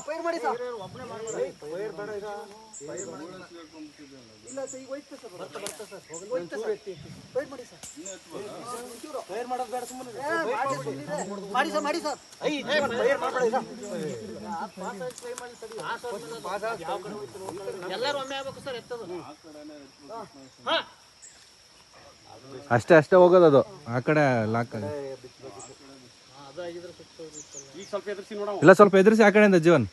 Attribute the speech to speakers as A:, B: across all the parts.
A: Fire ಮಾಡಿ sir fire ಬೇಡ ಇಲ್ಲ ಸರ್ ಈಗ ಹೋಯ್ತು ಸರ್ ಬರ್ತಾ ಸರ್ ಹೋಯ್ತು ಸರ್ ಫೈರ್ ಮಾಡಿ ಸರ್ ಫೈರ್ ಮಾಡೋದು ಬೇಡ ಸುಮ್ಮನೆ ಮಾಡಿ ಸರ್ ಫೈರ್ ಮಾಡಬೇಡ ಎಲ್ಲರೂ ಒಮ್ಮೆ ಆಗ್ಬೇಕು ಸರ್ ಎತ್ತದು
B: ಅಷ್ಟೇ ಹೋಗೋದು ಅದು ಆ ಕಡೆ ಲಾಕ್ ಇಲ್ಲ ಸ್ವಲ್ಪ ಎದುರಿಸಿ ಆ ಕಡೆಯಿಂದ ಜೀವನ್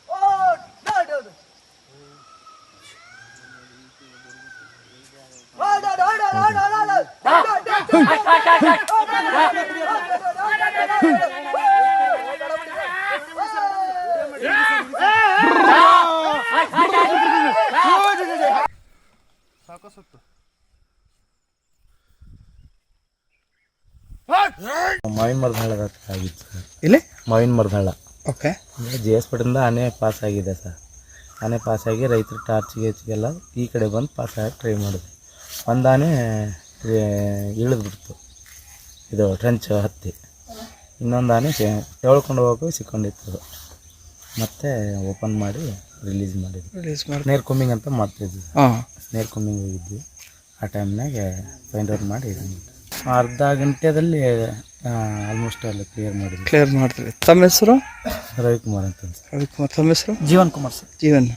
C: ಮಾವಿನ ಮರದ ಹಳ್ಳ ಆಗಿತ್ತು ಸರ್.
B: ಇಲ್ಲಿ
C: ಮಾವಿನ ಮರದ ಹಳ್ಳ
B: ಓಕೆ
C: JS ಪೇಟೆಯಿಂದ ಆನೆ ಪಾಸ್ ಆಗಿದೆ ಸರ್. ಆನೆ ಪಾಸಾಗಿ ರೈತರು ಟಾರ್ಚಿಗೆಲ್ಲ ಈ ಕಡೆ ಬಂದು ಪಾಸ್ ಆಗಿ ಟ್ರೈ ಮಾಡಿದೆ. ಒಂದು ಆನೆ ಇಳಿದ್ಬಿಡ್ತು, ಇದು ಟ್ರೆಂಚ್ ಹತ್ತಿ. ಇನ್ನೊಂದು ಆನೆ ಎಳ್ಕೊಂಡು ಹೋಗೋ ಸಿಕ್ಕೊಂಡಿತ್ತು. ಮತ್ತೆ ಓಪನ್ ಮಾಡಿ ರಿಲೀಸ್ ಮಾಡಿದ್ವಿ. ಸ್ನೇರ್ ಕುಮ್ಮಿಂಗ್ ಅಂತ ಮಾಡ್ತಿದ್ವಿ. ಸ್ನೇರ್ ಕುಮ್ಮಿಂಗ್ ಹೋಗಿದ್ವಿ. ಆ ಟೈಮ್ನಾಗೆ ಫೈಂಡ್ ಔಟ್ ಮಾಡಿ ಅರ್ಧ ಗಂಟೆಯಲ್ಲಿ ಆಲ್ಮೋಸ್ಟ್ ಎಲ್ಲ ಕ್ಲಿಯರ್ ಮಾಡಿದ್ವಿ.
B: ಮಾಡ್ತೀವಿ. ತಮ್ಮ ಹೆಸರು?
C: ರವಿಕುಮಾರ್ ಅಂತ.
B: ರವಿಕುಮಾರ್. ತಮ್ಮ ಹೆಸರು?
A: ಜೀವನ್ ಕುಮಾರ್ ಸರ್.
B: ಜೀವನ್.